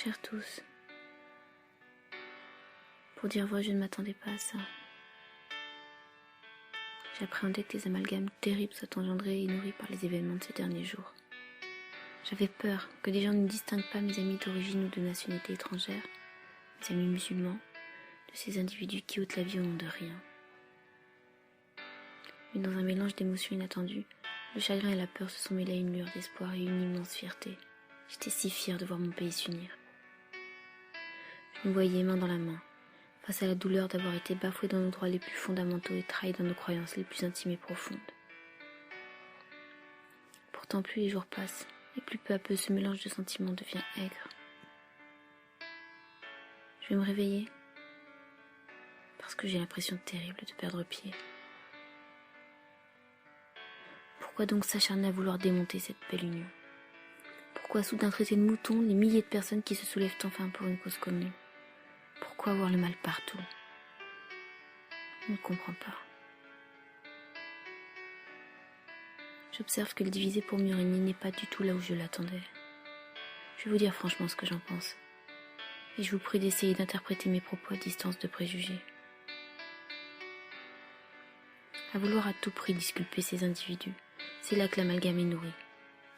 Chers tous, pour dire vrai, je ne m'attendais pas à ça. J'appréhendais que des amalgames terribles soient engendrés et nourris par les événements de ces derniers jours. J'avais peur que des gens ne distinguent pas mes amis d'origine ou de nationalité étrangère, mes amis musulmans, de ces individus qui ôtent la vie au nom de rien. Mais dans un mélange d'émotions inattendues, le chagrin et la peur se sont mêlés à une lueur d'espoir et une immense fierté. J'étais si fière de voir mon pays s'unir. Je nous voyais main dans la main, face à la douleur d'avoir été bafoués dans nos droits les plus fondamentaux et trahis dans nos croyances les plus intimes et profondes. Pourtant, plus les jours passent, et plus peu à peu ce mélange de sentiments devient aigre. Je vais me réveiller, parce que j'ai l'impression terrible de perdre pied. Pourquoi donc s'acharner à vouloir démonter cette belle union? Pourquoi soudain traiter de moutons les milliers de personnes qui se soulèvent enfin pour une cause commune? Pourquoi voir le mal partout? Je ne comprends pas. J'observe que le diviser pour mieux régner n'est pas du tout là où je l'attendais. Je vais vous dire franchement ce que j'en pense. Et je vous prie d'essayer d'interpréter mes propos à distance de préjugés. À vouloir à tout prix disculper ces individus, c'est là que l'amalgame est nourri,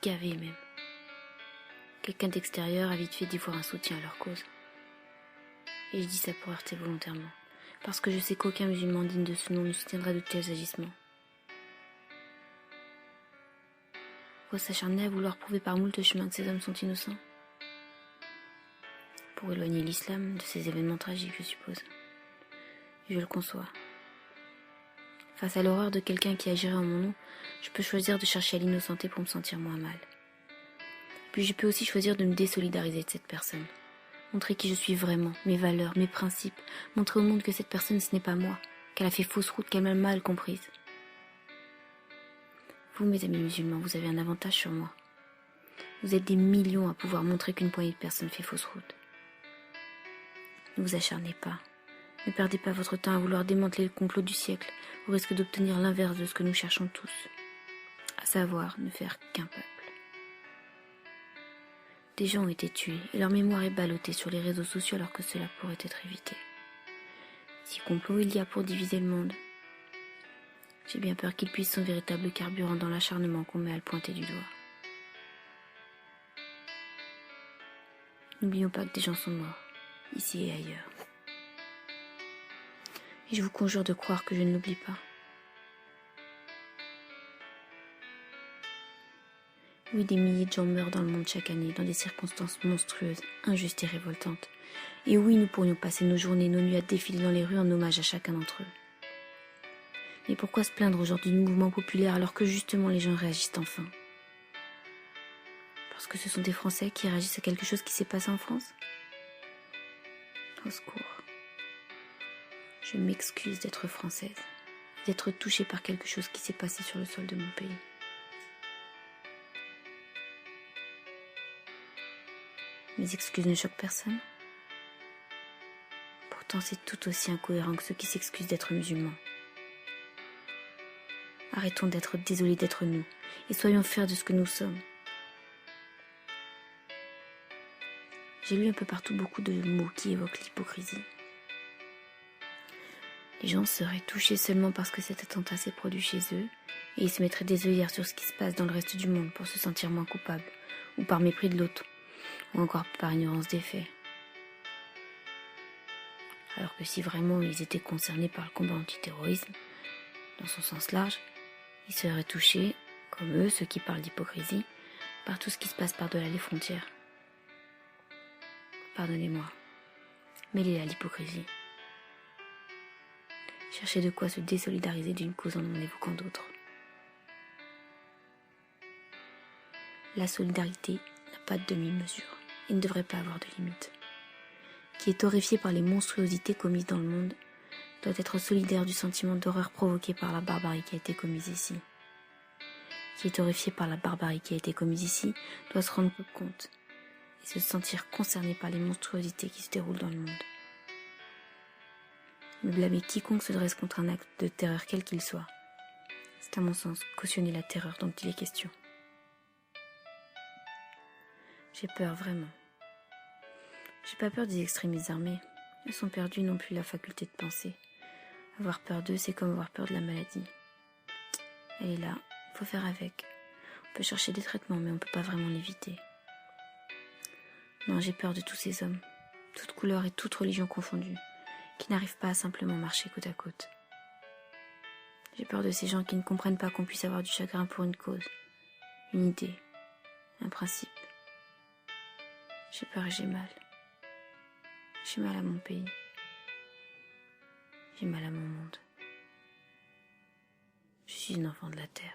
gavé même. Quelqu'un d'extérieur a vite fait d'y voir un soutien à leur cause. Et je dis ça pour heurter volontairement, parce que je sais qu'aucun musulman digne de ce nom ne soutiendra de tels agissements. Pourquoi s'acharner à vouloir prouver par moult chemins que ces hommes sont innocents? Pour éloigner l'islam de ces événements tragiques, je suppose. Et je le conçois. Face à l'horreur de quelqu'un qui agirait en mon nom, je peux choisir de chercher à l'innocenter pour me sentir moins mal. Puis je peux aussi choisir de me désolidariser de cette personne. Montrer qui je suis vraiment, mes valeurs, mes principes. Montrer au monde que cette personne, ce n'est pas moi, qu'elle a fait fausse route, qu'elle m'a mal comprise. Vous, mes amis musulmans, vous avez un avantage sur moi. Vous êtes des millions à pouvoir montrer qu'une poignée de personnes fait fausse route. Ne vous acharnez pas. Ne perdez pas votre temps à vouloir démanteler le complot du siècle, au risque d'obtenir l'inverse de ce que nous cherchons tous, à savoir ne faire qu'un peuple. Des gens ont été tués et leur mémoire est ballottée sur les réseaux sociaux alors que cela pourrait être évité. Si complot il y a pour diviser le monde, j'ai bien peur qu'il puisse son véritable carburant dans l'acharnement qu'on met à le pointer du doigt. N'oublions pas que des gens sont morts, ici et ailleurs. Et je vous conjure de croire que je ne l'oublie pas. Oui, des milliers de gens meurent dans le monde chaque année, dans des circonstances monstrueuses, injustes et révoltantes. Et oui, nous pourrions passer nos journées, nos nuits à défiler dans les rues en hommage à chacun d'entre eux. Mais pourquoi se plaindre aujourd'hui du mouvement populaire alors que justement les gens réagissent enfin? Parce que ce sont des Français qui réagissent à quelque chose qui s'est passé en France? Au secours. Je m'excuse d'être française, d'être touchée par quelque chose qui s'est passé sur le sol de mon pays. Mes excuses ne choquent personne. Pourtant, c'est tout aussi incohérent que ceux qui s'excusent d'être musulmans. Arrêtons d'être désolés d'être nous, et soyons fiers de ce que nous sommes. J'ai lu un peu partout beaucoup de mots qui évoquent l'hypocrisie. Les gens seraient touchés seulement parce que cet attentat s'est produit chez eux, et ils se mettraient des œillères sur ce qui se passe dans le reste du monde pour se sentir moins coupables, ou par mépris de l'autre, ou encore par ignorance des faits. Alors que si vraiment ils étaient concernés par le combat antiterrorisme, dans son sens large, ils seraient touchés, comme eux, ceux qui parlent d'hypocrisie, par tout ce qui se passe par-delà les frontières. Pardonnez-moi, mêlez à l'hypocrisie. Cherchez de quoi se désolidariser d'une cause en évoquant d'autres. La solidarité n'a pas de demi-mesure et ne devrait pas avoir de limite. Qui est horrifié par les monstruosités commises dans le monde doit être solidaire du sentiment d'horreur provoqué par la barbarie qui a été commise ici. Qui est horrifié par la barbarie qui a été commise ici doit se rendre compte et se sentir concerné par les monstruosités qui se déroulent dans le monde. Ne blâmer quiconque se dresse contre un acte de terreur quel qu'il soit, c'est à mon sens cautionner la terreur dont il est question. J'ai peur vraiment. J'ai pas peur des extrémistes armés. Eux sont perdus, n'ont plus la faculté de penser. Avoir peur d'eux, c'est comme avoir peur de la maladie. Elle est là, faut faire avec. On peut chercher des traitements, mais on peut pas vraiment l'éviter. Non, j'ai peur de tous ces hommes, toutes couleurs et toutes religions confondues, qui n'arrivent pas à simplement marcher côte à côte. J'ai peur de ces gens qui ne comprennent pas qu'on puisse avoir du chagrin pour une cause, une idée, un principe. J'ai peur et j'ai mal. J'ai mal à mon pays. J'ai mal à mon monde. Je suis une enfant de la terre.